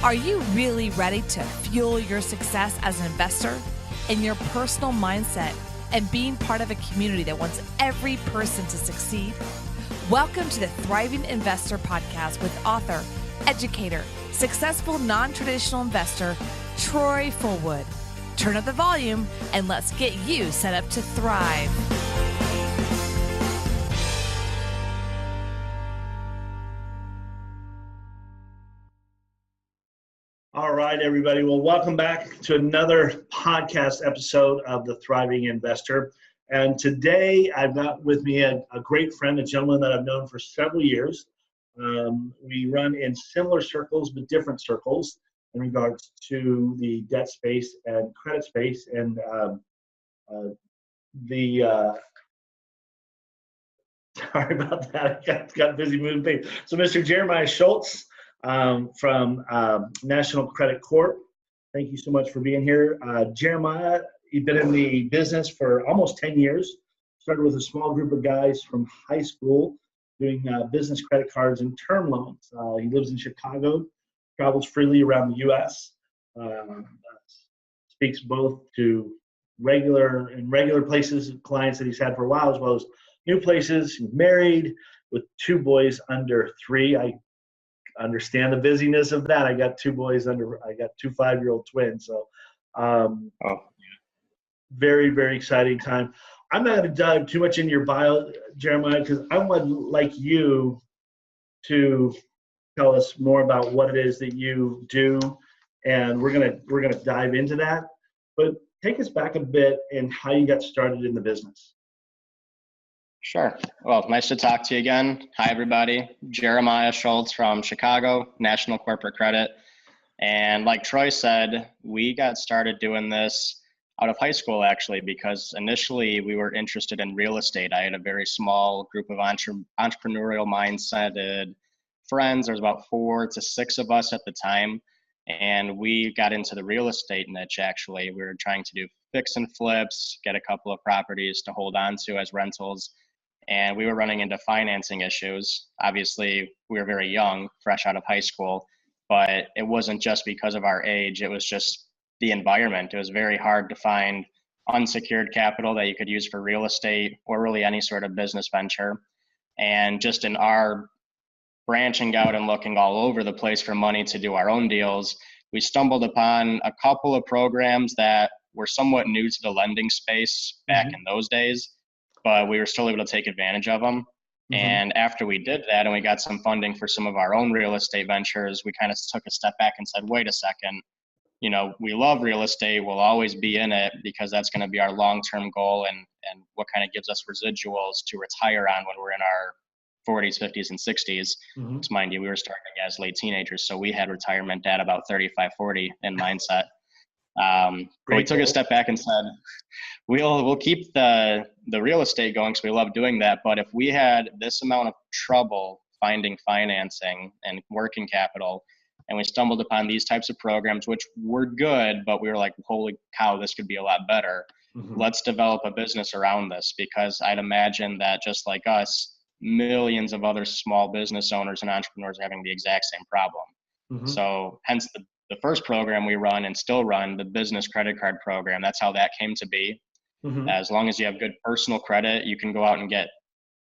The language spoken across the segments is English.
Are you really ready to fuel your success as an investor in your personal mindset and being part of a community that wants every person to succeed? Welcome to the Thriving Investor Podcast with author, educator, successful non-traditional investor, Troy Fullwood. Turn up the volume and let's get you set up to thrive. All right, everybody. Well, welcome back to another podcast episode of The Thriving Investor. And today I've got with me a great friend, a gentleman that I've known for several years. We run in similar circles, but different circles in regards to the debt space and credit space. And sorry about that, I got busy moving things. So Mr. Jeremiah Schulz, from National Credit Corp. Thank you so much for being here. Jeremiah, you've been in the business for almost 10 years. Started with a small group of guys from high school doing business credit cards and term loans. He lives in Chicago, travels freely around the U.S., speaks both to regular places, clients that he's had for a while, as well as new places. He's married with 2 boys under 3. I understand the busyness of that. I got 2 5-year-old twins. So very, very exciting time. I'm not going to dive too much into your bio, Jeremiah, because I would like you to tell us more about what it is that you do, and we're gonna dive into that. But take us back a bit and how you got started in the business. Sure. Well, nice to talk to you again. Hi, everybody. Jeremiah Schulz from Chicago, National Corporate Credit. And like Troy said, we got started doing this out of high school, actually, because initially we were interested in real estate. I had a very small group of entrepreneurial mindset friends. There was about 4 to 6 of us at the time. And we got into the real estate niche, actually. We were trying to do fix and flips, get a couple of properties to hold on to as rentals. And we were running into financing issues. Obviously, we were very young, fresh out of high school, but it wasn't just because of our age. It was just the environment. It was very hard to find unsecured capital that you could use for real estate or really any sort of business venture. And just in our branching out and looking all over the place for money to do our own deals, we stumbled upon a couple of programs that were somewhat new to the lending space back in those days, but we were still able to take advantage of them. And after we did that and we got some funding for some of our own real estate ventures, we kind of took a step back and said, wait a second, you know, we love real estate. We'll always be in it because that's going to be our long-term goal and what kind of gives us residuals to retire on when we're in our 40s, 50s, and 60s. So mind you, we were starting as late teenagers, so we had retirement at about 35, 40 in mindset. But we took a step back and said, we'll keep the real estate going because we love doing that. But if we had this amount of trouble finding financing and working capital, and we stumbled upon these types of programs, which were good, but we were like, holy cow, this could be a lot better. Let's develop a business around this, because I'd imagine that just like us, millions of other small business owners and entrepreneurs are having the exact same problem. So hence the first program we run and still run, the business credit card program, that's how that came to be. As long as you have good personal credit, you can go out and get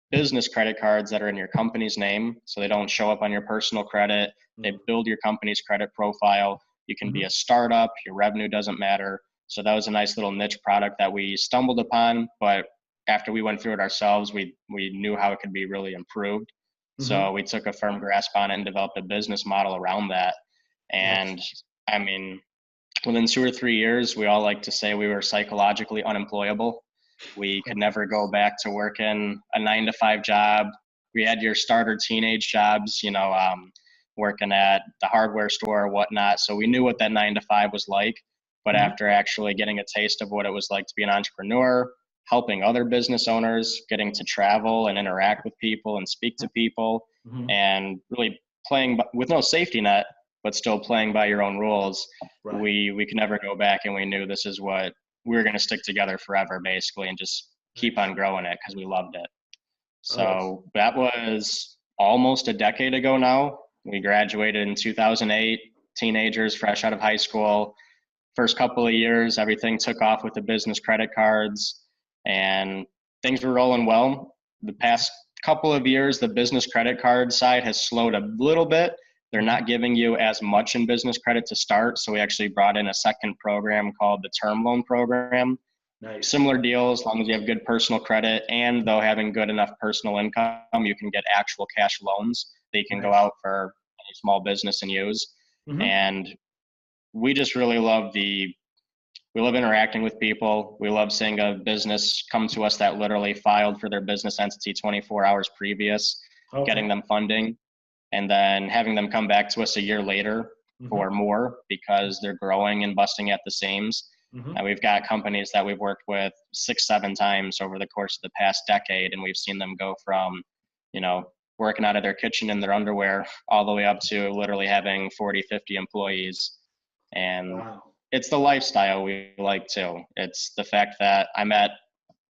business credit cards that are in your company's name, so they don't show up on your personal credit. They build your company's credit profile. You can be a startup, your revenue doesn't matter. So that was a nice little niche product that we stumbled upon, but after we went through it ourselves, we knew how it could be really improved. So we took a firm grasp on it and developed a business model around that. And I mean, within 2 or 3 years, we all like to say we were psychologically unemployable. We could never go back to working a 9-to-5 job. We had your starter teenage jobs, you know, working at the hardware store or whatnot. So we knew what that 9-to-5 was like. But after actually getting a taste of what it was like to be an entrepreneur, helping other business owners, getting to travel and interact with people and speak to people, and really playing with no safety net, but still playing by your own rules, we could never go back, and we knew this is what we were going to stick together forever, basically, and just keep on growing it because we loved it. So that was almost a decade ago now. We graduated in 2008, teenagers fresh out of high school. First couple of years, everything took off with the business credit cards and things were rolling well. The past couple of years, the business credit card side has slowed a little bit. They're not giving you as much in business credit to start. So we actually brought in a second program called the term loan program. Nice. Similar deal, as long as you have good personal credit and though having good enough personal income, you can get actual cash loans that you can go out for any small business and use. Mm-hmm. And we just really love we love interacting with people. We love seeing a business come to us that literally filed for their business entity 24 hours previous, getting them funding, and then having them come back to us a year later for more because they're growing and busting at the seams. And we've got companies that we've worked with 6-7 times over the course of the past decade, and we've seen them go from, working out of their kitchen in their underwear all the way up to literally having 40, 50 employees. And it's the lifestyle we like too. It's the fact that I'm at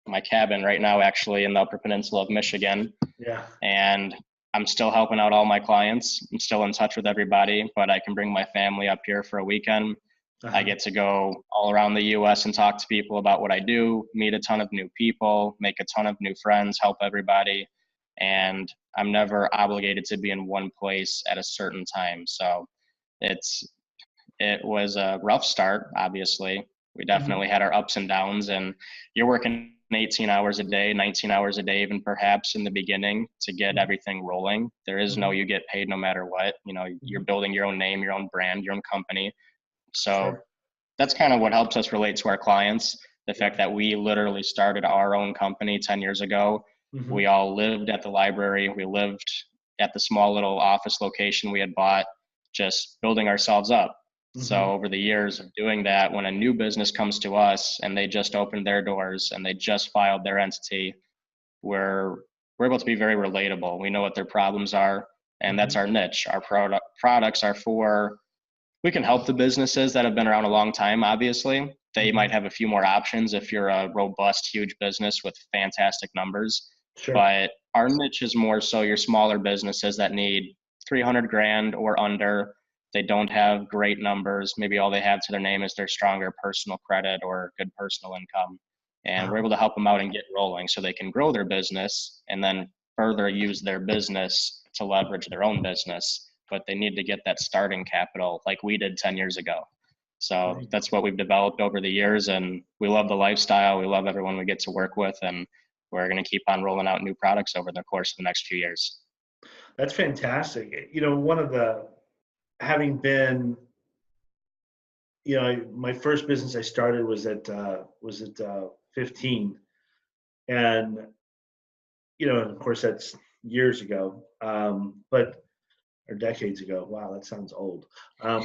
my cabin right now, actually in the Upper Peninsula of Michigan. Yeah. And I'm still helping out all my clients. I'm still in touch with everybody, but I can bring my family up here for a weekend. I get to go all around the U.S. and talk to people about what I do, meet a ton of new people, make a ton of new friends, help everybody. And I'm never obligated to be in one place at a certain time. So it was a rough start, obviously. We definitely had our ups and downs, and you're working 18 hours a day, 19 hours a day, even perhaps in the beginning to get everything rolling. There is no, you get paid no matter what. You're building your own name, your own brand, your own company. So that's kind of what helps us relate to our clients. The fact that we literally started our own company 10 years ago. We all lived at the library. We lived at the small little office location we had bought, just building ourselves up. So over the years of doing that, when a new business comes to us and they just opened their doors and they just filed their entity, we're able to be very relatable. We know what their problems are, and that's our niche. Our products are we can help the businesses that have been around a long time, obviously. They might have a few more options if you're a robust, huge business with fantastic numbers. Sure. But our niche is more so your smaller businesses that need $300,000 or under. They don't have great numbers. Maybe all they have to their name is their stronger personal credit or good personal income. And we're able to help them out and get rolling so they can grow their business and then further use their business to leverage their own business. But they need to get that starting capital like we did 10 years ago. So that's what we've developed over the years, and we love the lifestyle. We love everyone we get to work with, and we're going to keep on rolling out new products over the course of the next few years. That's fantastic. Having been, my first business I started was at 15, and of course that's years ago, or decades ago. Wow, that sounds old. Oh,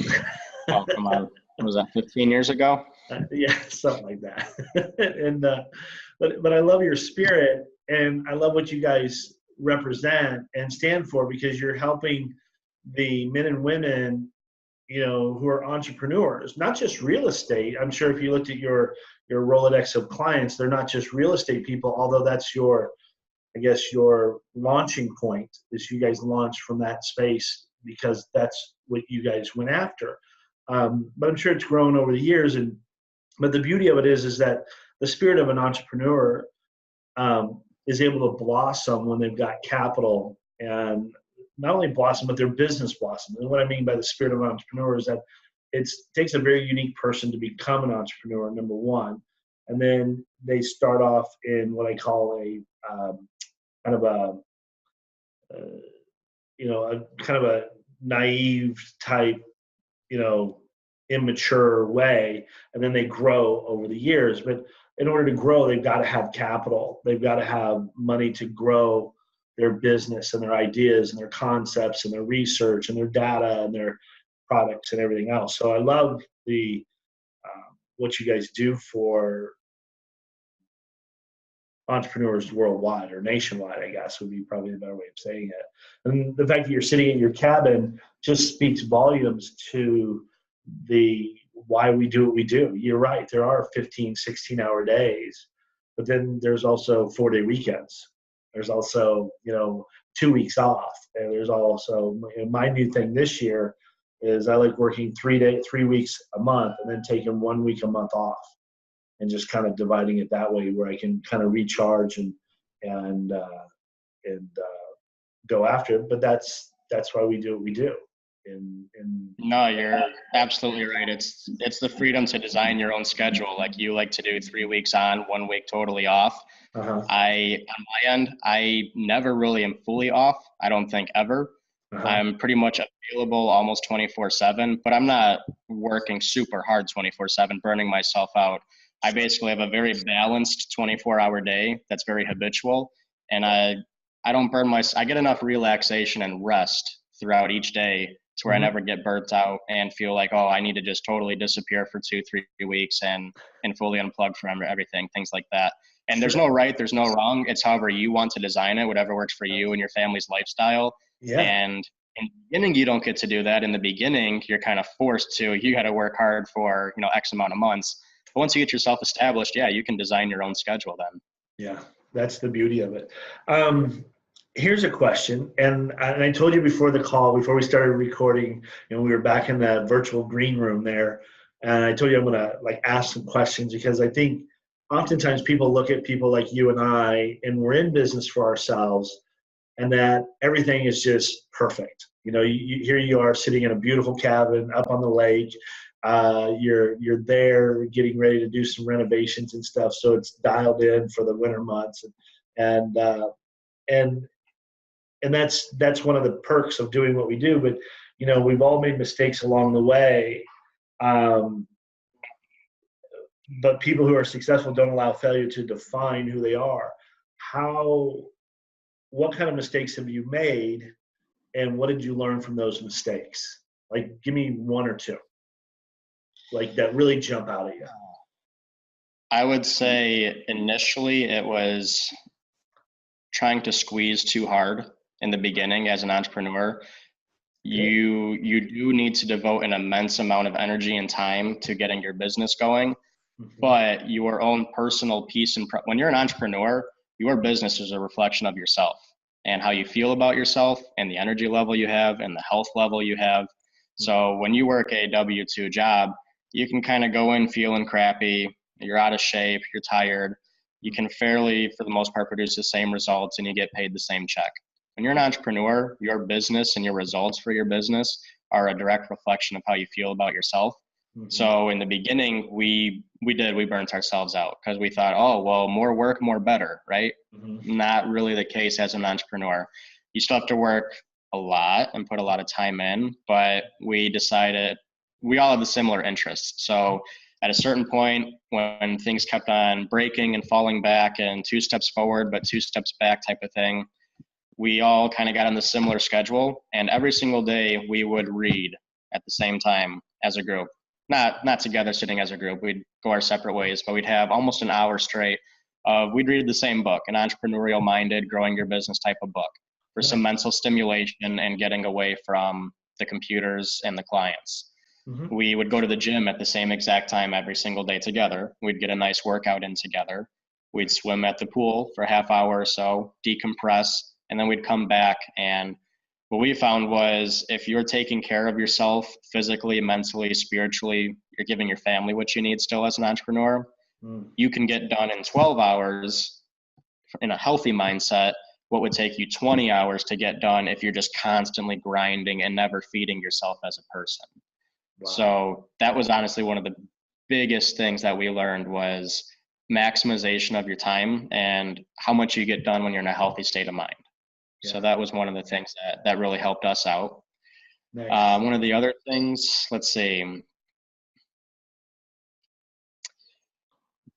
come on. Was that 15 years ago? Yeah, something like that. And but I love your spirit, and I love what you guys represent and stand for, because you're helping the men and women, who are entrepreneurs, not just real estate. I'm sure if you looked at your Rolodex of clients, they're not just real estate people, although that's your launching point, is you guys launched from that space because that's what you guys went after. But I'm sure it's grown over the years. But the beauty of it is that the spirit of an entrepreneur is able to blossom when they've got capital, and not only blossom, but their business blossom. And what I mean by the spirit of an entrepreneur is that it takes a very unique person to become an entrepreneur, number one. And then they start off in what I call a kind of a naive type, immature way, and then they grow over the years. But in order to grow, they've got to have capital. They've got to have money to grow their business and their ideas and their concepts and their research and their data and their products and everything else. So I love what you guys do for entrepreneurs worldwide, or nationwide, I guess would be probably the better way of saying it. And the fact that you're sitting in your cabin just speaks volumes to why we do what we do. You're right. There are 15, 16-hour days, but then there's also 4-day weekends. There's also, 2 weeks off. And there's also my new thing this year is I like working 3 weeks a month and then taking 1 week a month off and just kind of dividing it that way where I can kind of recharge and go after it. But that's why we do what we do. No, you're absolutely right. It's the freedom to design your own schedule. Like you like to do 3 weeks on, 1 week totally off. Uh-huh. On my end, I never really am fully off. I don't think ever. Uh-huh. I'm pretty much available almost 24/7, but I'm not working super hard 24/7, burning myself out. I basically have a very balanced 24-hour day that's very habitual, and I don't burn I get enough relaxation and rest throughout each day to where I never get burnt out and feel like, oh, I need to just totally disappear for 2-3 weeks and fully unplug from everything, things like that. And there's no right, there's no wrong. It's however you want to design it, whatever works for you and your family's lifestyle. Yeah. And in the beginning, you don't get to do that. In the beginning, you're kind of forced to. You got to work hard for, X amount of months. But once you get yourself established, yeah, you can design your own schedule then. Yeah, that's the beauty of it. Here's a question, and I told you before the call, before we started recording, we were back in the virtual green room there, and I told you I'm gonna ask some questions because I think oftentimes people look at people like you and I, and we're in business for ourselves, and that everything is just perfect. Here you are sitting in a beautiful cabin up on the lake. You're there getting ready to do some renovations and stuff, so it's dialed in for the winter months, and that's one of the perks of doing what we do. But we've all made mistakes along the way. But people who are successful don't allow failure to define who they are. What kind of mistakes have you made, and what did you learn from those mistakes? Give me one or two, that really jump out at you. I would say initially it was trying to squeeze too hard in the beginning as an entrepreneur. You do need to devote an immense amount of energy and time to getting your business going, but your own personal peace when you're an entrepreneur, your business is a reflection of yourself and how you feel about yourself and the energy level you have and the health level you have. So when you work a W-2 job, you can kind of go in feeling crappy, you're out of shape, you're tired. You can fairly, for the most part, produce the same results and you get paid the same check. When you're an entrepreneur, your business and your results for your business are a direct reflection of how you feel about yourself. So in the beginning, we burnt ourselves out because we thought, oh, well, more work, more better, right? Not really the case as an entrepreneur. You still have to work a lot and put a lot of time in, but we decided we all have the similar interests. So at a certain point, when things kept on breaking and falling back and 2 steps forward, but 2 steps back type of thing, we all kind of got on the similar schedule. And every single day we would read at the same time as a group, not together sitting as a group. We'd go our separate ways, but we'd have almost an hour straight of we'd read the same book, an entrepreneurial minded, growing your business type of book for some mental stimulation and getting away from the computers and the clients. We would go to the gym at the same exact time every single day together. We'd get a nice workout in together. We'd swim at the pool for a half hour or so, decompress, and then we'd come back. And what we found was if you're taking care of yourself physically, mentally, spiritually, you're giving your family what you need still as an entrepreneur, you can get done in 12 hours in a healthy mindset what would take you 20 hours to get done if you're just constantly grinding and never feeding yourself as a person. Wow. So that was honestly one of the biggest things that we learned was maximization of your time and how much you get done when you're in a healthy state of mind. Yeah. So that was one of the things that really helped us out. Nice. One of the other things, let's see,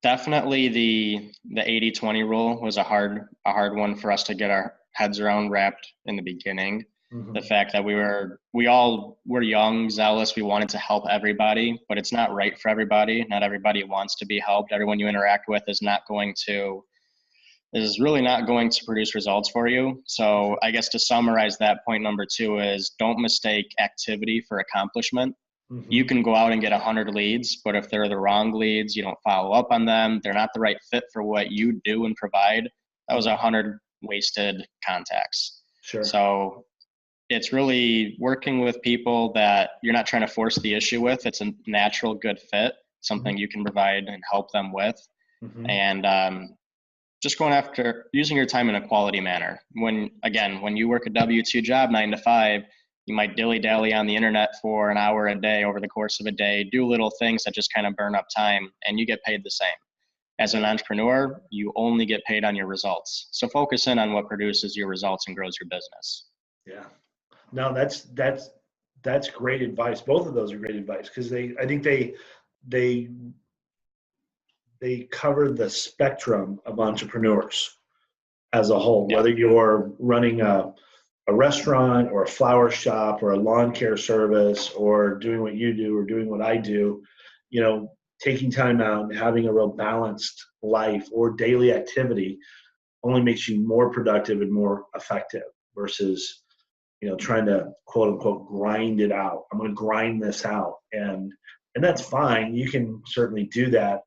definitely the 80-20 rule was a hard one for us to get our heads around wrapped in the beginning. The fact that we all were young, zealous, we wanted to help everybody, but it's not right for everybody. Not everybody wants to be helped. Everyone you interact with is really not going to produce results for you. So I guess to summarize that, point number 2 is don't mistake activity for accomplishment. You can go out and get 100 leads, but if they're the wrong leads, you don't follow up on them, they're not the right fit for what you do and provide, that was 100 wasted contacts. Sure. So it's really working with people that you're not trying to force the issue with. It's a natural, good fit, something you can provide and help them with. And just going after using your time in a quality manner. When you work a W-2 job, 9 to 5, you might dilly-dally on the internet for an hour a day over the course of a day, do little things that just kind of burn up time, and you get paid the same. As an entrepreneur, you only get paid on your results. So focus in on what produces your results and grows your business. Yeah. No, that's great advice. Both of those are great advice, because I think they cover the spectrum of entrepreneurs as a whole, whether you're running a restaurant or a flower shop or a lawn care service or doing what you do or doing what I do, taking time out and having a real balanced life or daily activity only makes you more productive and more effective versus, trying to quote unquote grind it out. I'm going to grind this out. And that's fine. You can certainly do that.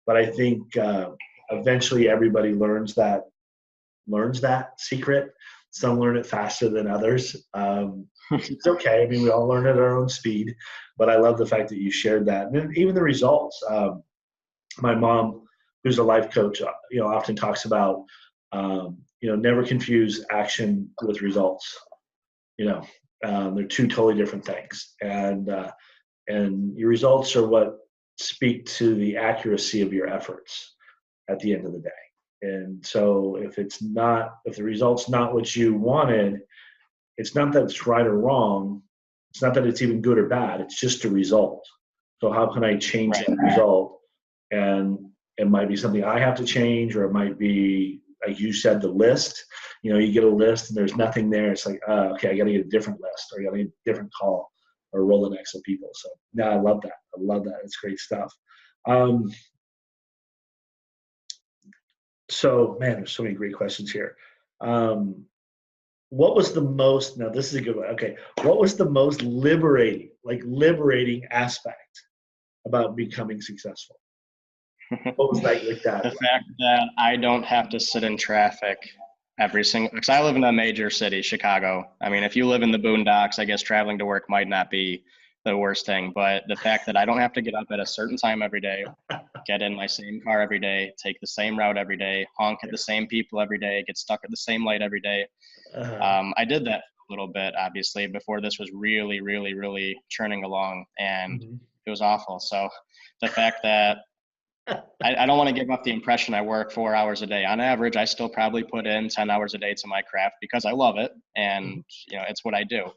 But I think eventually everybody learns that secret. Some learn it faster than others. It's okay. I mean, we all learn at our own speed. But I love the fact that you shared that. And then even the results. My mom, who's a life coach, often talks about, never confuse action with results. They're two totally different things. And your results are what speak to the accuracy of your efforts at the end of the day. And so if the result's not what you wanted, it's not that it's right or wrong. It's not that it's even good or bad. It's just a result. So how can I change that result? And it might be something I have to change, or it might be, like you said, the list. You get a list and there's nothing there. It's like, okay, I got to get a different list, or I got to get a different call, or Rolodex of people. So I love that. It's great stuff. So man, there's so many great questions here. What was the most, now this is a good one. Okay. What was the most liberating aspect about becoming successful? What was like that? The fact that I don't have to sit in traffic because I live in a major city, Chicago. I mean, if you live in the boondocks, I guess traveling to work might not be the worst thing, but the fact that I don't have to get up at a certain time every day, get in my same car every day, take the same route every day, honk at the same people every day, get stuck at the same light every day. I did that a little bit, obviously, before this was really, really, really churning along, and it was awful. So the fact that I don't want to give up the impression I work 4 hours a day. On average, I still probably put in 10 hours a day to my craft because I love it, and it's what I do.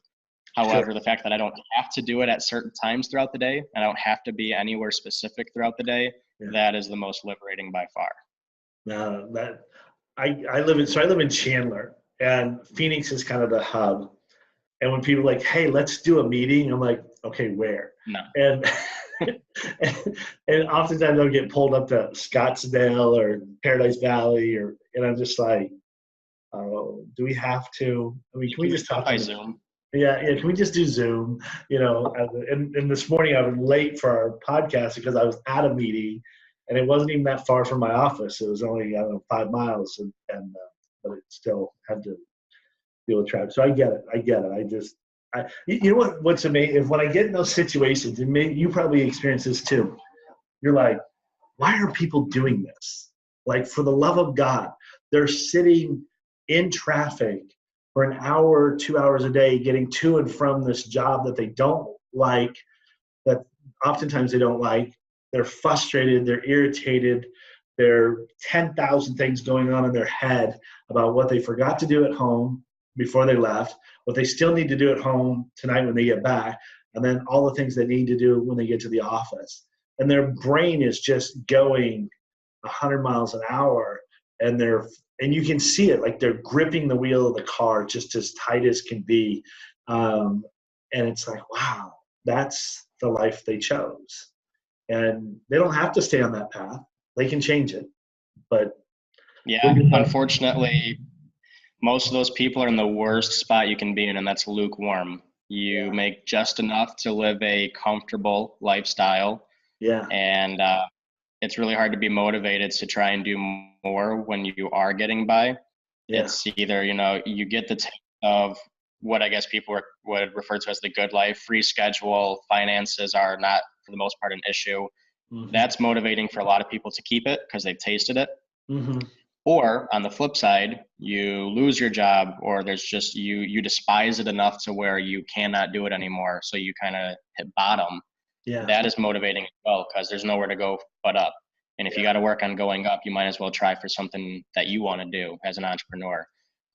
However, the fact that I don't have to do it at certain times throughout the day, and I don't have to be anywhere specific throughout the day, that is the most liberating by far. I live in Chandler, and Phoenix is kind of the hub. And when people are like, hey, let's do a meeting, I'm like, okay, where? No. And and oftentimes I'll get pulled up to Scottsdale or Paradise Valley, and I'm just like, oh, do we have to? I mean, can we just talk by Zoom? Yeah. Can we just do Zoom? And this morning I was late for our podcast because I was at a meeting, and it wasn't even that far from my office. It was only 5 miles, but it still had to deal with traffic. So I get it. You know what's amazing is when I get in those situations, and maybe you probably experience this too. You're like, why are people doing this? Like, for the love of God, they're sitting in traffic for an hour, 2 hours a day, getting to and from this job that they don't like, that oftentimes they don't like. They're frustrated, they're irritated, there are 10,000 things going on in their head about what they forgot to do at home before they left, what they still need to do at home tonight when they get back, and then all the things they need to do when they get to the office. And their brain is just going 100 miles an hour, and you can see it, like they're gripping the wheel of the car just as tight as can be. And it's like, wow, that's the life they chose. And they don't have to stay on that path. They can change it. But yeah, unfortunately, most of those people are in the worst spot you can be in, and that's lukewarm. You make just enough to live a comfortable lifestyle. Yeah. And it's really hard to be motivated to try and do more when you are getting by. Yeah. It's either, you get the taste of what I guess people would refer to as the good life. Free schedule, finances are not, for the most part, an issue. Mm-hmm. That's motivating for a lot of people to keep it because they've tasted it. Mm-hmm. Or on the flip side, you lose your job, or there's just you despise it enough to where you cannot do it anymore. So you kind of hit bottom. Yeah. That is motivating as well because there's nowhere to go but up. And if you got to work on going up, you might as well try for something that you want to do as an entrepreneur.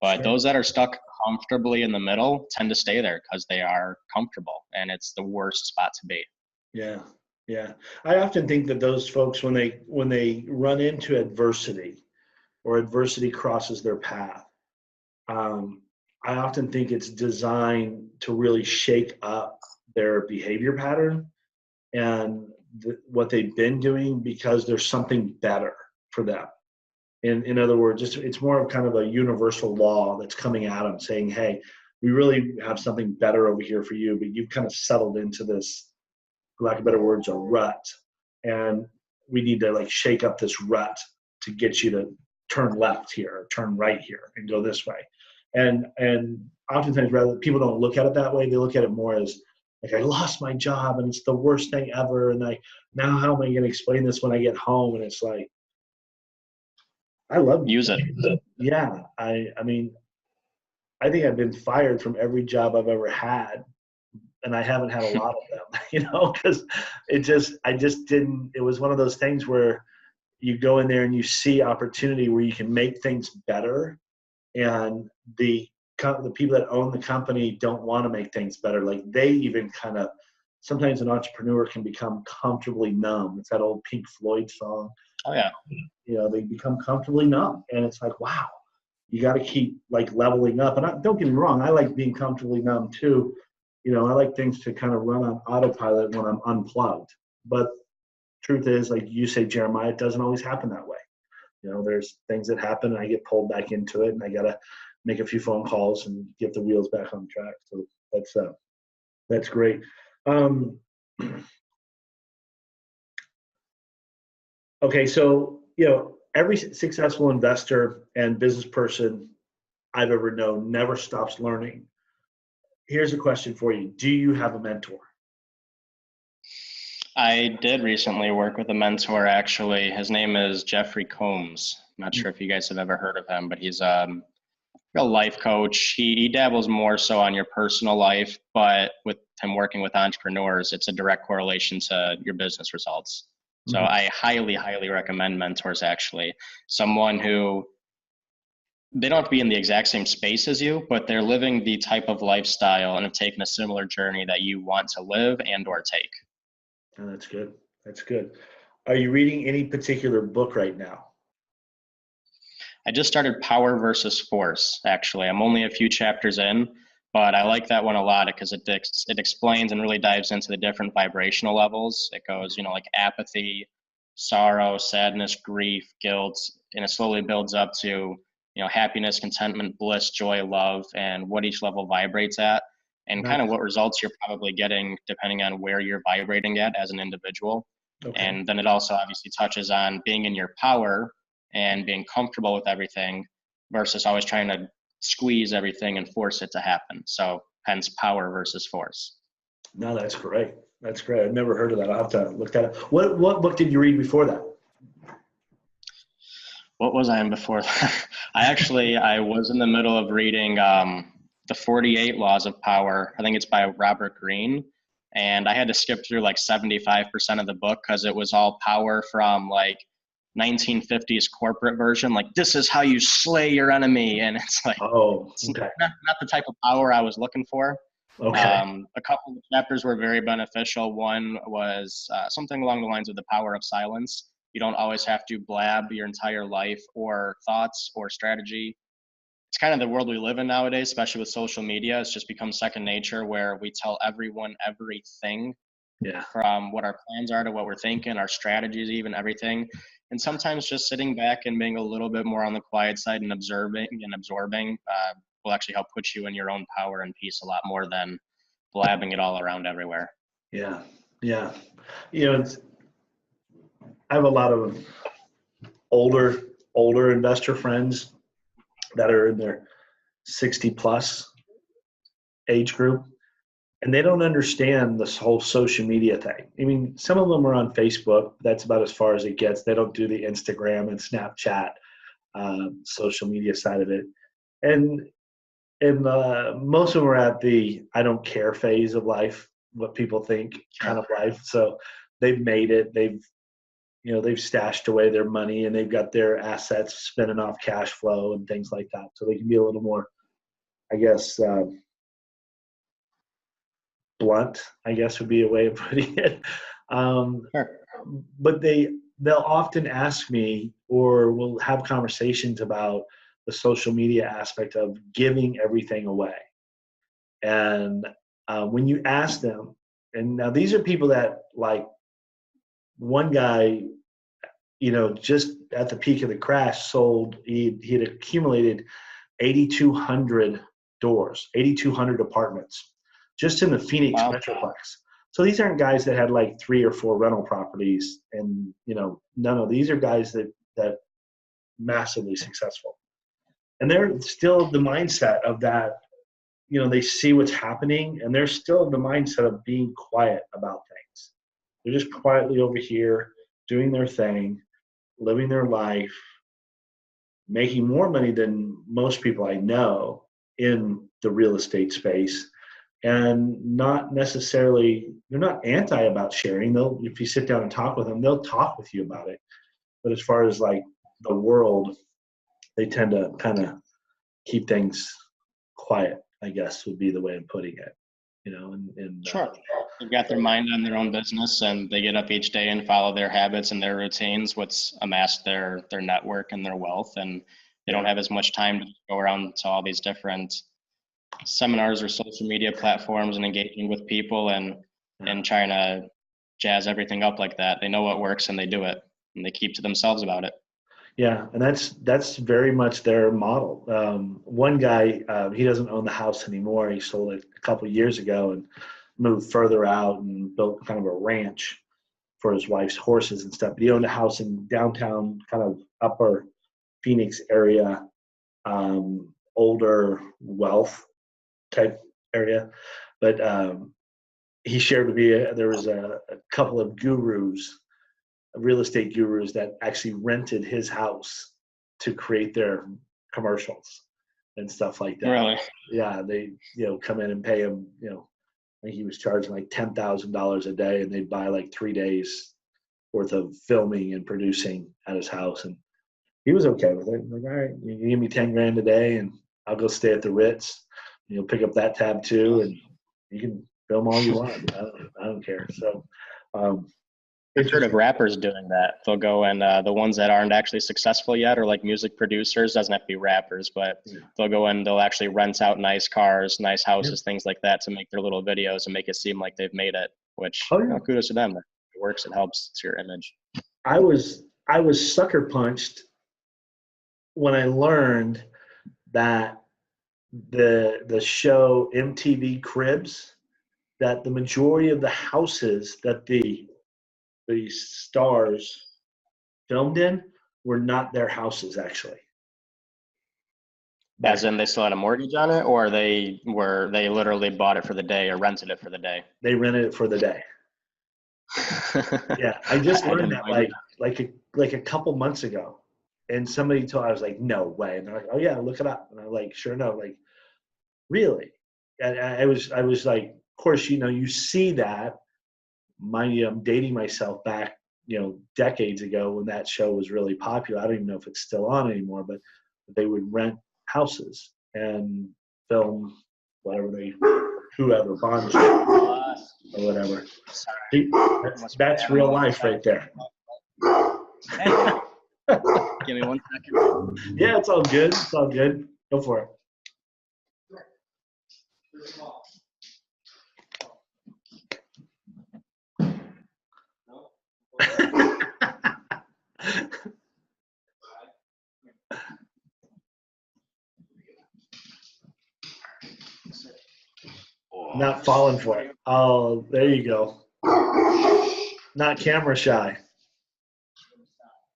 But those that are stuck comfortably in the middle tend to stay there because they are comfortable, and it's the worst spot to be. Yeah. Yeah. I often think that those folks, when they run into adversity or adversity crosses their path, I often think it's designed to really shake up their behavior pattern and what they've been doing because there's something better for them. In other words, it's more of kind of a universal law that's coming at them saying, hey, we really have something better over here for you, but you've kind of settled into this, for lack of better words, a rut. And we need to like shake up this rut to get you to turn left here, or turn right here and go this way. And oftentimes rather people don't look at it that way. They look at it more as like, I lost my job and it's the worst thing ever. And now how am I going to explain this when I get home? And it's like, I love use it. Yeah. I mean, I think I've been fired from every job I've ever had, and I haven't had a lot of them, because I just didn't, it was one of those things where you go in there and you see opportunity where you can make things better. And the people that own the company don't want to make things better. Like they even kind of, sometimes an entrepreneur can become comfortably numb. It's that old Pink Floyd song. Oh yeah. They become comfortably numb, and it's like, wow, you got to keep like leveling up. And don't get me wrong, I like being comfortably numb too. I like things to kind of run on autopilot when I'm unplugged. But truth is, like you say, Jeremiah, it doesn't always happen that way. There's things that happen and I get pulled back into it, and I got to make a few phone calls and get the wheels back on track. So that's great. Okay. So, every successful investor and business person I've ever known never stops learning. Here's a question for you. Do you have a mentor? I did recently work with a mentor, actually. His name is Jeffrey Combs. I'm not sure if you guys have ever heard of him, but he's a life coach. He dabbles more so on your personal life, but with him working with entrepreneurs, it's a direct correlation to your business results. So I highly, highly recommend mentors, actually. Someone who, they don't have to be in the exact same space as you, but they're living the type of lifestyle and have taken a similar journey that you want to live and or take. Oh, that's good. That's good. Are you reading any particular book right now? I just started Power versus Force, actually. I'm only a few chapters in, but I like that one a lot because it explains and really dives into the different vibrational levels. It goes, like apathy, sorrow, sadness, grief, guilt, and it slowly builds up to, happiness, contentment, bliss, joy, love, and what each level vibrates at, and kind of what results you're probably getting depending on where you're vibrating at as an individual. Okay. And then it also obviously touches on being in your power and being comfortable with everything versus always trying to squeeze everything and force it to happen. So hence Power versus Force. No, that's great. That's great. I've never heard of that. I'll have to look that up. What book did you read before that? What was I in before that? I was in the middle of reading The 48 Laws of Power. I think it's by Robert Greene. And I had to skip through like 75% of the book because it was all power from like 1950s corporate version. Like, this is how you slay your enemy. And it's like, it's not the type of power I was looking for. Okay. A couple of chapters were very beneficial. One was something along the lines of the power of silence. You don't always have to blab your entire life or thoughts or strategy. It's kind of the world we live in nowadays, especially with social media. It's just become second nature where we tell everyone everything, from what our plans are to what we're thinking, our strategies, even everything. And sometimes just sitting back and being a little bit more on the quiet side and observing and absorbing will actually help put you in your own power and peace a lot more than blabbing it all around everywhere. Yeah. I have a lot of older investor friends that are in their 60 plus, age group, and they don't understand this whole social media thing. I mean, some of them are on Facebook. That's about as far as it gets. They don't do the Instagram and Snapchat social media side of it. And most of them are at the I don't care phase of life, what people think kind of life. So they've made it. They've stashed away their money and they've got their assets spinning off cash flow and things like that. So they can be a little more, I guess, blunt, I guess would be a way of putting it. Sure. But they'll often ask me, or we'll have conversations about the social media aspect of giving everything away. And when you ask them, and now these are people that, like, one guy, just at the peak of the crash sold, he had accumulated 8,200 doors, 8,200 apartments just in the Phoenix Metroplex. So these aren't guys that had like 3 or 4 rental properties, and no, these are guys that massively successful. And they're still the mindset of that, they see what's happening and they're still the mindset of being quiet about things. They're just quietly over here doing their thing, living their life, making more money than most people I know in the real estate space. And not necessarily, they're not anti about sharing. If you sit down and talk with them, they'll talk with you about it. But as far as like the world, they tend to kind of keep things quiet, I guess would be the way of putting it. Sure. They've got their mind on their own business, and they get up each day and follow their habits and their routines, what's amassed their network and their wealth, and they don't have as much time to go around to all these different seminars or social media platforms and engaging with people and trying to jazz everything up like that. They know what works and they do it, and they keep to themselves about it. Yeah, and that's very much their model. One guy, he doesn't own the house anymore. He sold it a couple of years ago and moved further out and built kind of a ranch for his wife's horses and stuff. But he owned a house in downtown, kind of upper Phoenix area, older wealth type area. But he shared with me there was a couple of gurus, real estate gurus, that actually rented his house to create their commercials and stuff like that. Really? Yeah, they come in and pay him. I think he was charging like $10,000 a day, and they'd buy like 3 days worth of filming and producing at his house, and he was okay with it. I'm like, all right, you give me 10 grand a day, and I'll go stay at the Ritz. You'll pick up that tab too, and you can film all you want. I don't care. So. I've heard of rappers doing that. They'll go and the ones that aren't actually successful yet, or like music producers, doesn't have to be rappers, but they'll go and they'll actually rent out nice cars, nice houses, things like that to make their little videos and make it seem like they've made it, which kudos to them. It works. It helps. It's your image. I was sucker punched when I learned that the show MTV Cribs, that the majority of the houses that the stars filmed in were not their houses, actually. As in they still had a mortgage on it, or they literally bought it for the day or rented it for the day? They rented it for the day. Yeah, I just learned that like a couple months ago, and somebody told, I was like, no way, and they're like, oh yeah, look it up, and I'm like, sure, no, like, really? And I was like, of course, you see that. Mind you, I'm dating myself back, decades ago when that show was really popular. I don't even know if it's still on anymore, but they would rent houses and film whoever, Bond or whatever. That's real life right there. Give me 1 second. Yeah, it's all good. It's all good. Go for it. Not falling for it. Oh, there you go. Not camera shy.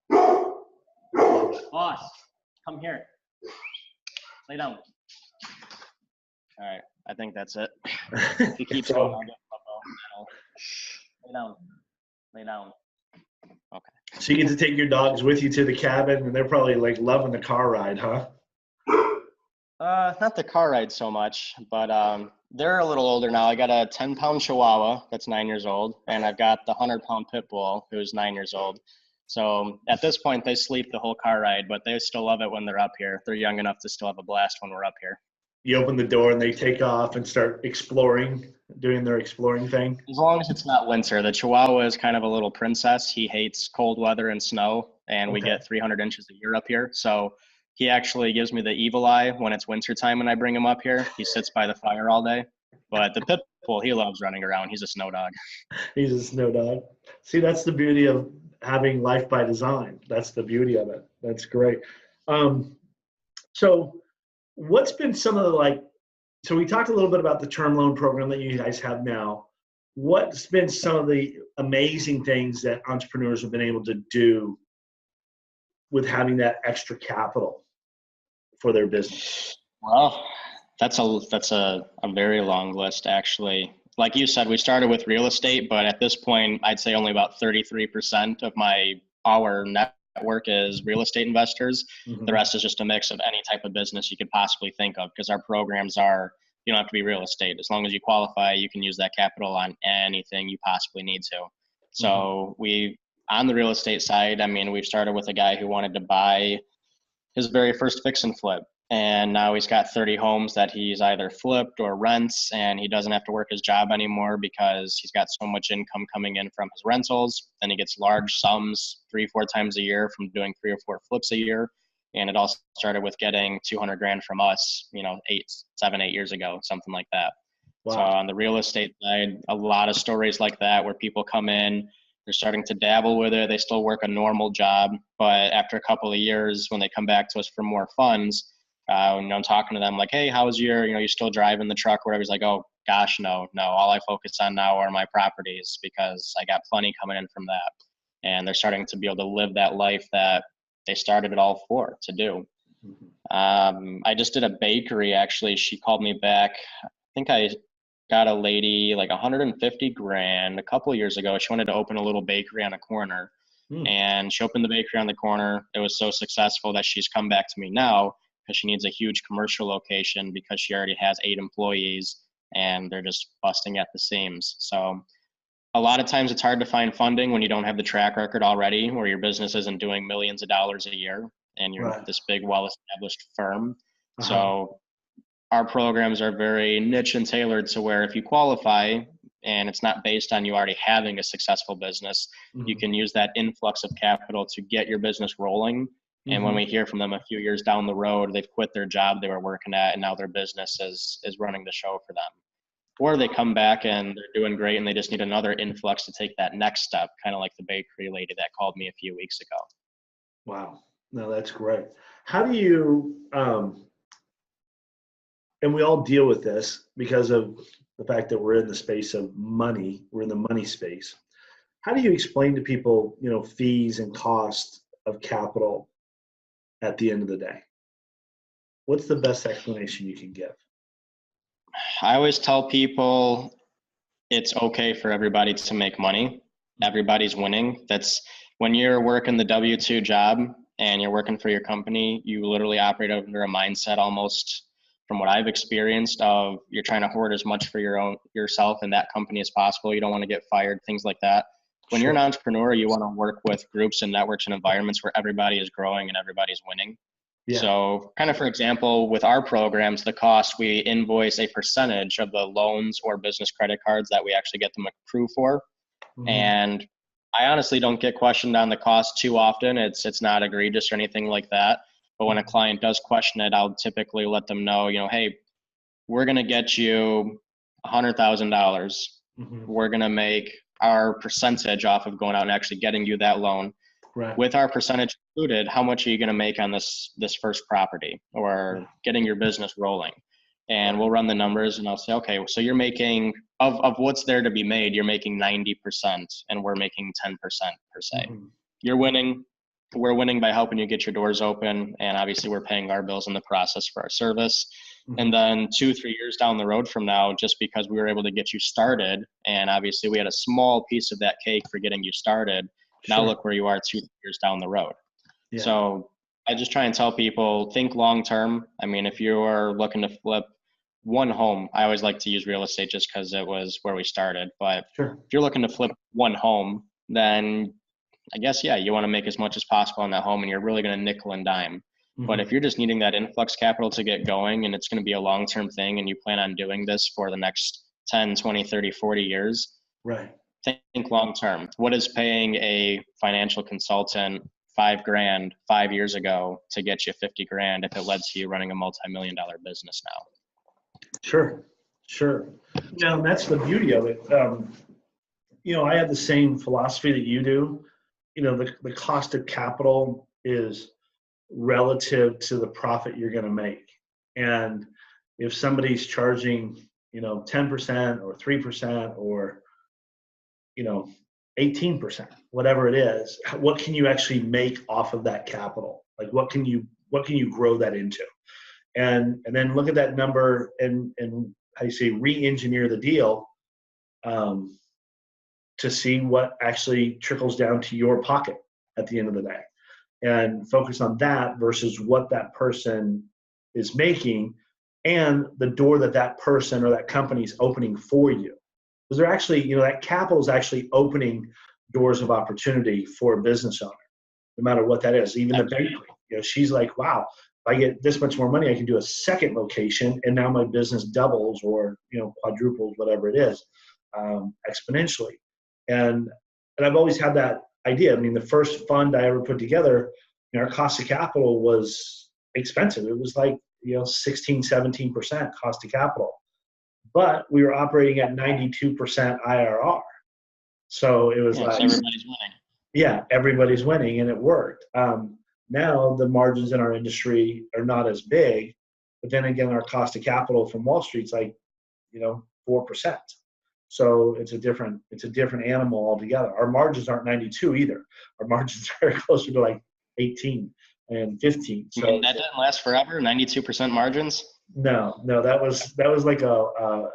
Boss, come here. Lay down. All right. I think that's it. If he keeps going, I'll get Lay down. Lay down. Okay. So you get to take your dogs with you to the cabin, and they're probably like loving the car ride, huh? Not the car ride so much, but they're a little older now. I got a 10-pound Chihuahua that's 9 years old, and I've got the 100-pound pit bull who's 9 years old. So at this point, they sleep the whole car ride, but they still love it when they're up here. They're young enough to still have a blast when we're up here. You open the door and they take off and start exploring, doing their exploring thing. As long as it's not winter. The Chihuahua is kind of a little princess. He hates cold weather and snow, and we get 300 inches a year up here. So he actually gives me the evil eye when it's wintertime when I bring him up here. He sits by the fire all day. But the pit bull, he loves running around. He's a snow dog. He's a snow dog. See, that's the beauty of having life by design. That's the beauty of it. That's great. So what's been some of the so we talked a little bit about the term loan program that you guys have now. What's been some of the amazing things that entrepreneurs have been able to do with having that extra capital for their business? Well, that's a very long list, actually. Like you said, we started with real estate, but at this point, I'd say only about 33% of our network is real estate investors. Mm-hmm. The rest is just a mix of any type of business you could possibly think of, because our programs you don't have to be real estate. As long as you qualify, you can use that capital on anything you possibly need to. So on the real estate side, I mean, we've started with a guy who wanted to buy his very first fix and flip. And now he's got 30 homes that he's either flipped or rents, and he doesn't have to work his job anymore because he's got so much income coming in from his rentals. Then he gets large sums 3-4 times a year from doing 3 or 4 flips a year. And it all started with getting $200,000 from us, 7, 8 years ago, something like that. Wow. So on the real estate side, a lot of stories like that where people come in, they're starting to dabble with it. They still work a normal job, but after a couple of years, when they come back to us for more funds, when I'm talking to them like, hey, how's you still driving the truck or whatever? He's like, oh gosh, no. All I focus on now are my properties because I got plenty coming in from that. And they're starting to be able to live that life that they started it all to do. Mm-hmm. I just did a bakery, actually. She called me back. I think I got a lady like $150,000 a couple of years ago. She wanted to open a little bakery on a corner. And she opened the bakery on the corner. It was so successful that she's come back to me now because she needs a huge commercial location because she already has 8 employees and they're just busting at the seams. So a lot of times it's hard to find funding when you don't have the track record already, or your business isn't doing millions of dollars a year and you're this big, well-established firm. So our programs are very niche and tailored to where if you qualify and it's not based on you already having a successful business, you can use that influx of capital to get your business rolling. And when we hear from them a few years down the road, they've quit their job they were working at and now their business is running the show for them. Or they come back and they're doing great and they just need another influx to take that next step, kind of like the bakery lady that called me a few weeks ago. Wow. No, that's great. How do you, and we all deal with this because of the fact that we're in the space of money, we're in the money space. How do you explain to people, fees and cost of capital at the end of the day? What's the best explanation you can give? I always tell people it's okay for everybody to make money. Everybody's winning. That's when you're working the W-2 job and you're working for your company, you literally operate under a mindset almost, from what I've experienced, of you're trying to hoard as much for yourself and that company as possible. You don't want to get fired, things like that. When you're an entrepreneur, you want to work with groups and networks and environments where everybody is growing and everybody's winning. Yeah. So kind of, for example, with our programs, the cost, we invoice a percentage of the loans or business credit cards that we actually get them approved for. And I honestly don't get questioned on the cost too often. It's not egregious or anything like that. But when a client does question it, I'll typically let them know, hey, we're going to get you $100,000. We're going to make our percentage off of going out and actually getting you that loan. Right. With our percentage included, how much are you going to make on this first property or getting your business rolling? And we'll run the numbers and I'll say, okay, so you're making, of what's there to be made, you're making 90% and we're making 10% per se. You're winning. we're winning by helping you get your doors open. And obviously we're paying our bills in the process for our service. And then 2-3 years down the road from now, just because we were able to get you started, and obviously we had a small piece of that cake for getting you started. Now look where you are 2 years down the road. Yeah. So I just try and tell people, think long-term. I mean, if you're looking to flip one home, I always like to use real estate just because it was where we started. But if you're looking to flip one home, then I guess, yeah, you want to make as much as possible on that home, and you're really going to nickel and dime. But if you're just needing that influx capital to get going, and it's going to be a long-term thing, and you plan on doing this for the next 10, 20, 30, 40 years, think long-term. What is paying a financial consultant $5,000 5 years ago to get you $50,000 if it led to you running a multi-million-dollar business now? Sure. Now, that's the beauty of it. I have the same philosophy that you do. The cost of capital is relative to the profit you're going to make. And if somebody's charging, 10% or 3% or, 18%, whatever it is, what can you actually make off of that capital? Like, what can you grow that into? And then look at that number and how you say, re-engineer the deal to see what actually trickles down to your pocket at the end of the day, and focus on that versus what that person is making and the door that person or that company is opening for you. Because they're actually, that capital is actually opening doors of opportunity for a business owner, no matter what that is. Even the bakery, she's like, wow, if I get this much more money, I can do a second location, and now my business doubles or, quadruples, whatever it is, exponentially. And I've always had that idea. I mean, the first fund I ever put together, our cost of capital was expensive. It was like, 16, 17% cost of capital, but we were operating at 92% IRR. So it was so like, everybody's winning. Yeah, everybody's winning, and it worked. Now the margins in our industry are not as big, but then again, our cost of capital from Wall Street's like, 4%. So it's a different animal altogether. Our margins aren't 92 either. Our margins are closer to like 18 and 15. So that didn't last forever. 92% margins. No, that was like a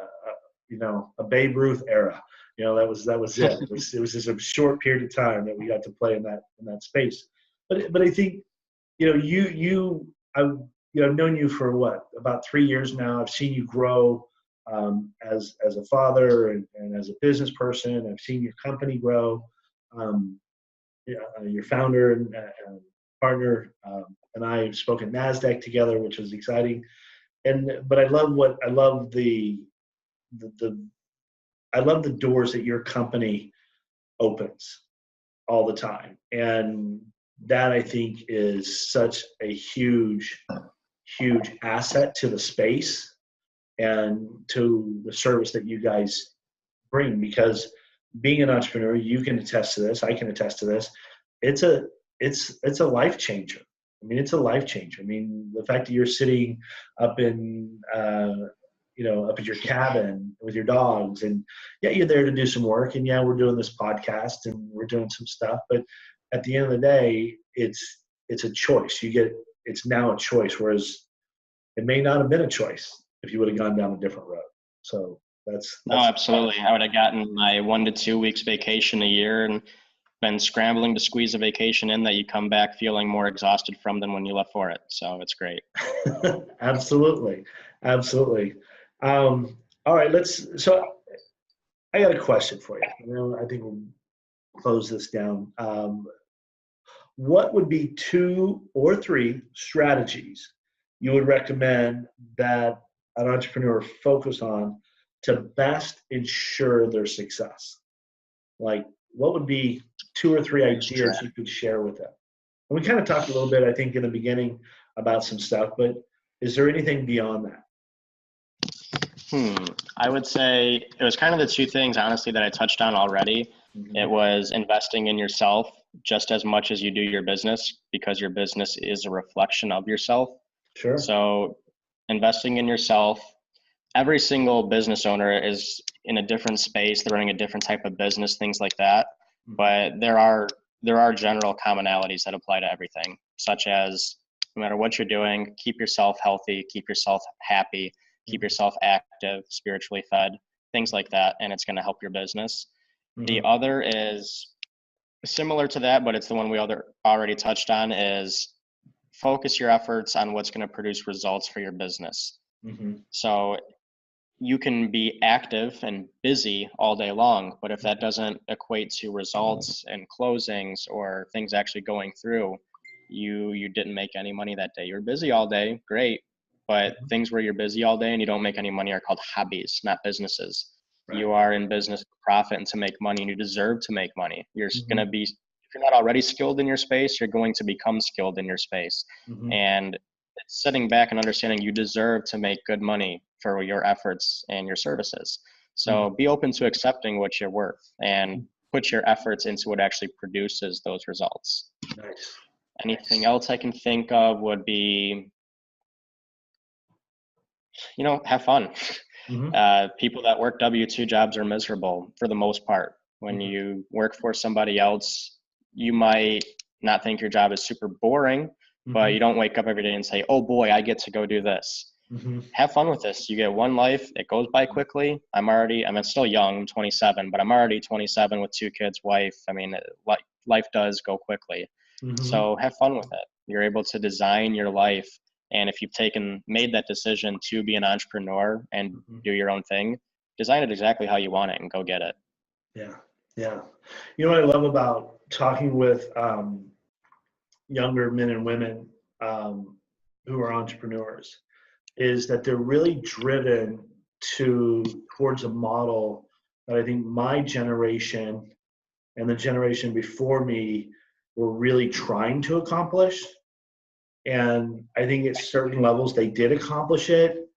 Babe Ruth era. That was it. It was just a short period of time that we got to play in that space. But I think I've known you for about 3 years now. I've seen you grow as a father and as a business person. I've seen your company grow. Your founder and partner and I have spoken NASDAQ together, which was exciting. But I love the doors that your company opens all the time, and that I think is such a huge asset to the space and to the service that you guys bring. Because being an entrepreneur, you can attest to this. I can attest to this. It's a life changer. I mean, it's a life changer. I mean, the fact that you're sitting up in, up at your cabin with your dogs, and yeah, you're there to do some work, and yeah, we're doing this podcast and we're doing some stuff, but at the end of the day, it's a choice. It's now a choice, whereas it may not have been a choice if you would have gone down a different road. So that's absolutely. I would have gotten my 1 to 2 weeks vacation a year and been scrambling to squeeze a vacation in that you come back feeling more exhausted from than when you left for it. So it's great. Absolutely. All right, so I got a question for you. I think we'll close this down. What would be 2 or 3 strategies you would recommend that an entrepreneur focus on to best ensure their success? Like, what would be 2 or 3 ideas you could share with them? And we kind of talked a little bit, I think, in the beginning about some stuff, but is there anything beyond that? I would say it was kind of the 2 things, honestly, that I touched on already. Mm-hmm. It was investing in yourself just as much as you do your business, because your business is a reflection of yourself. Sure. So investing in yourself. Every single business owner is in a different space. They're running a different type of business, things like that. But there are there are general commonalities that apply to everything, such as no matter what you're doing, keep yourself healthy, keep yourself happy, keep yourself active, spiritually fed, things like that, and it's going to help your business. The other is similar to that, but it's the one we already touched on, is focus your efforts on what's going to produce results for your business. So you can be active and busy all day long, but if that doesn't equate to results and closings or things actually going through, you didn't make any money that day. You're busy all day, great, but things where you're busy all day and you don't make any money are called hobbies, not businesses. Right. You are in business to profit and to make money, and you deserve to make money. You're going to be, if you're not already skilled in your space, you're going to become skilled in your space. And it's sitting back and understanding you deserve to make good money for your efforts and your services. So be open to accepting what you're worth and put your efforts into what actually produces those results. Nice. Anything else I can think of would be, have fun. People that work W-2 jobs are miserable for the most part. When you work for somebody else, you might not think your job is super boring, but you don't wake up every day and say, oh boy, I get to go do this. Have fun with this. You get one life. It goes by quickly. I'm still young, I'm 27, but I'm already 27 with 2 kids, wife. I mean, life does go quickly. So have fun with it. You're able to design your life. And if you've made that decision to be an entrepreneur and do your own thing, design it exactly how you want it and go get it. Yeah. Yeah. You know what I love about talking with younger men and women who are entrepreneurs is that they're really driven towards a model that I think my generation and the generation before me were really trying to accomplish. And I think at certain levels they did accomplish it,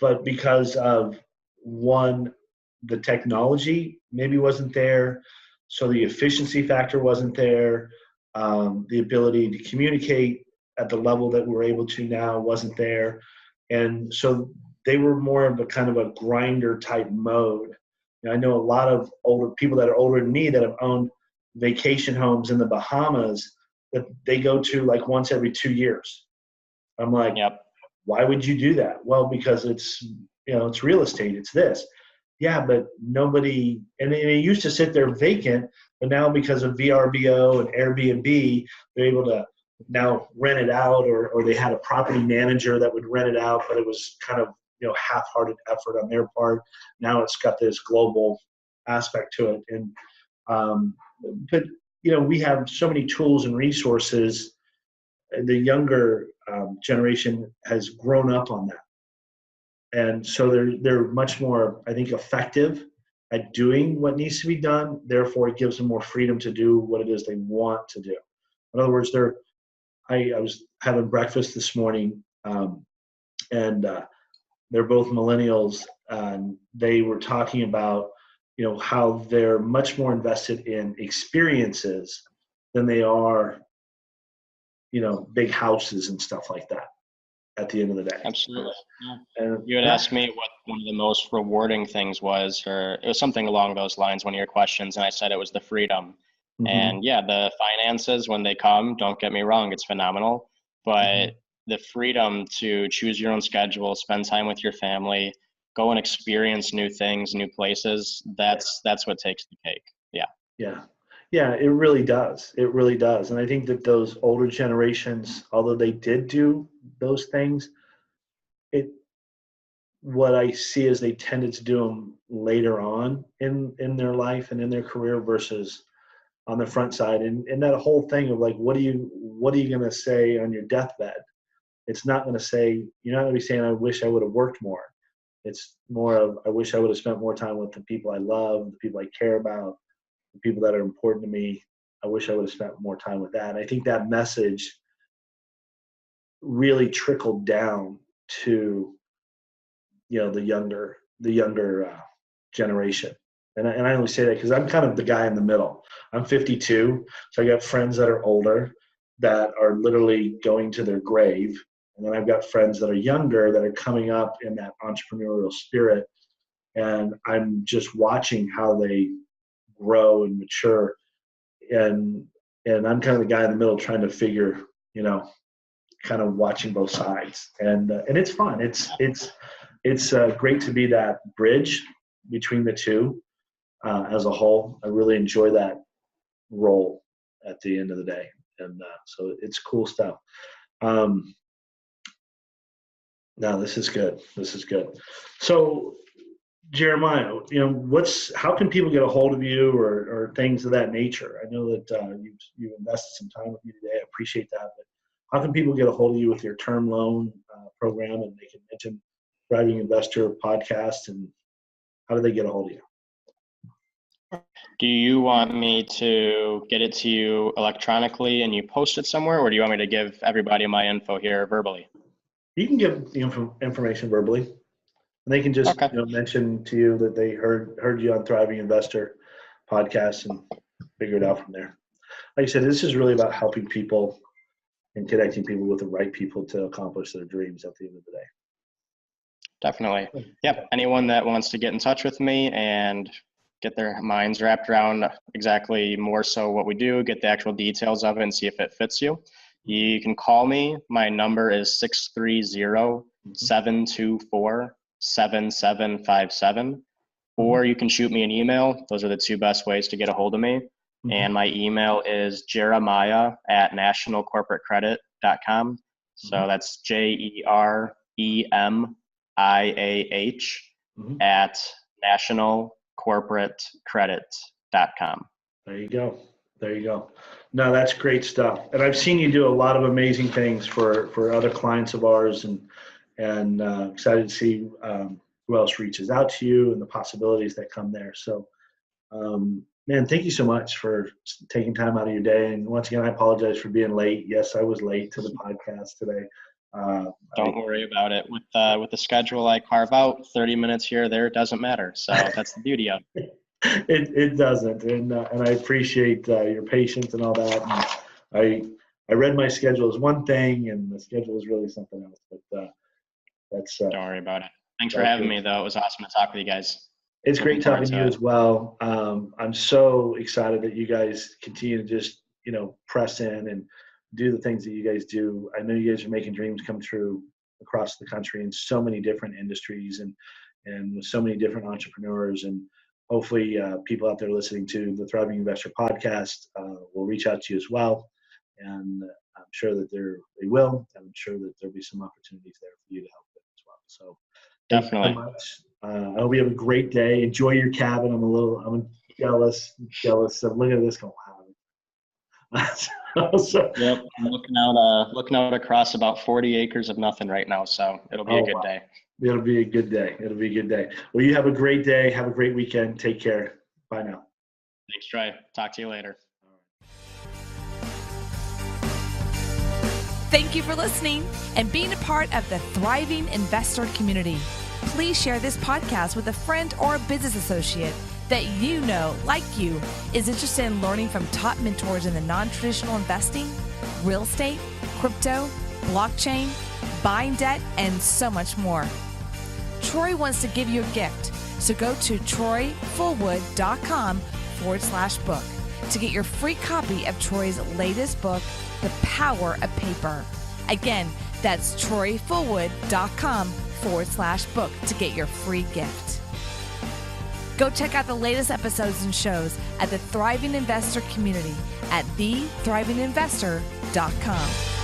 but because of the technology maybe wasn't there, so the efficiency factor wasn't there, the ability to communicate at the level that we're able to now wasn't there, and so they were more of a kind of a grinder type mode. I know a lot of older people that are older than me that have owned vacation homes in the Bahamas that they go to like once every 2 years. I'm like, Why would you do that? Well, because it's real estate, it's this. Yeah, but nobody, and it used to sit there vacant, but now because of VRBO and Airbnb, they're able to now rent it out, or they had a property manager that would rent it out, but it was kind of, half-hearted effort on their part. Now it's got this global aspect to it. And, but, we have so many tools and resources. The younger generation has grown up on that. And so they're much more, I think, effective at doing what needs to be done. Therefore, it gives them more freedom to do what it is they want to do. In other words, I was having breakfast this morning, and they're both millennials, and they were talking about, how they're much more invested in experiences than they are, big houses and stuff like that at the end of the day. Absolutely. And you had asked me what one of the most rewarding things was, or it was something along those lines, one of your questions, and I said it was the freedom. And yeah, the finances, when they come, don't get me wrong, it's phenomenal, but the freedom to choose your own schedule, spend time with your family, go and experience new things, new places, that's what takes the cake. Yeah, it really does. It really does. And I think that those older generations, although they did do those things, what I see is they tended to do them later on in their life and in their career versus on the front side. And that whole thing of like, what are you going to say on your deathbed? It's not going to say, you're not going to be saying, I wish I would have worked more. It's more of, I wish I would have spent more time with the people I love, the people I care about, the people that are important to me. I wish I would have spent more time with that. And I think that message really trickled down to, the younger generation. And I only say that because I'm kind of the guy in the middle. I'm 52, so I got friends that are older that are literally going to their grave. And then I've got friends that are younger that are coming up in that entrepreneurial spirit. And I'm just watching how they grow and mature and I'm kind of the guy in the middle trying to figure, kind of watching both sides, and it's fun. It's great to be that bridge between the two as a whole. I really enjoy that role at the end of the day, and so it's cool stuff. No, this is good. This is good. So, Jeremiah, how can people get a hold of you or things of that nature? I know that you've invested some time with me today. I appreciate that. But how can people get a hold of you with your term loan program, and they can mention Thriving Investor podcast, and how do they get a hold of you? Do you want me to get it to you electronically and you post it somewhere, or do you want me to give everybody my info here verbally? You can give the information verbally, and they can just mention to you that they heard you on Thriving Investor podcast and figure it out from there. Like I said, this is really about helping people and connecting people with the right people to accomplish their dreams at the end of the day. Definitely. Yep. Anyone that wants to get in touch with me and get their minds wrapped around exactly more so what we do, get the actual details of it and see if it fits you, you can call me. My number is 630-724-7757, or you can shoot me an email. Those are the two best ways to get a hold of me. Mm-hmm. And my email is jeremiah@nationalcorporatecredit.com. So that's JEREMIAH at nationalcorporatecredit.com. There you go. No, that's great stuff. And I've seen you do a lot of amazing things for other clients of ours, and excited to see who else reaches out to you and the possibilities that come there. So, man, thank you so much for taking time out of your day. And once again, I apologize for being late. Yes, I was late to the podcast today. Don't worry about it. With the schedule I carve out, 30 minutes here or there, it doesn't matter. So that's the beauty of it. It doesn't, and I appreciate your patience and all that. And I read my schedule as one thing, and the schedule is really something else. But that's don't worry about it. Thanks for having me, though. It was awesome to talk with you guys. It's great talking to you as well. I'm so excited that you guys continue to just press in and do the things that you guys do. I know you guys are making dreams come true across the country in so many different industries and with so many different entrepreneurs, and hopefully people out there listening to the Thriving Investor podcast will reach out to you as well. And I'm sure that they will. And I'm sure that there'll be some opportunities there for you to help them as well. So definitely. Thank you so much. I hope you have a great day. Enjoy your cabin. I'm jealous. I'm looking at this going, wow. So, yep, I'm looking out across about 40 acres of nothing right now. So it'll be a good day. It'll be a good day. Well, you have a great day. Have a great weekend. Take care. Bye now. Thanks, Troy. Talk to you later. Thank you for listening and being a part of the Thriving Investor community. Please share this podcast with a friend or a business associate that like you, is interested in learning from top mentors in the non-traditional investing, real estate, crypto, blockchain, buying debt, and so much more. Troy wants to give you a gift, so go to troyfullwood.com/book to get your free copy of Troy's latest book, The Power of Paper. Again, that's troyfullwood.com/book to get your free gift. Go check out the latest episodes and shows at the Thriving Investor community at thethriving.investor.com.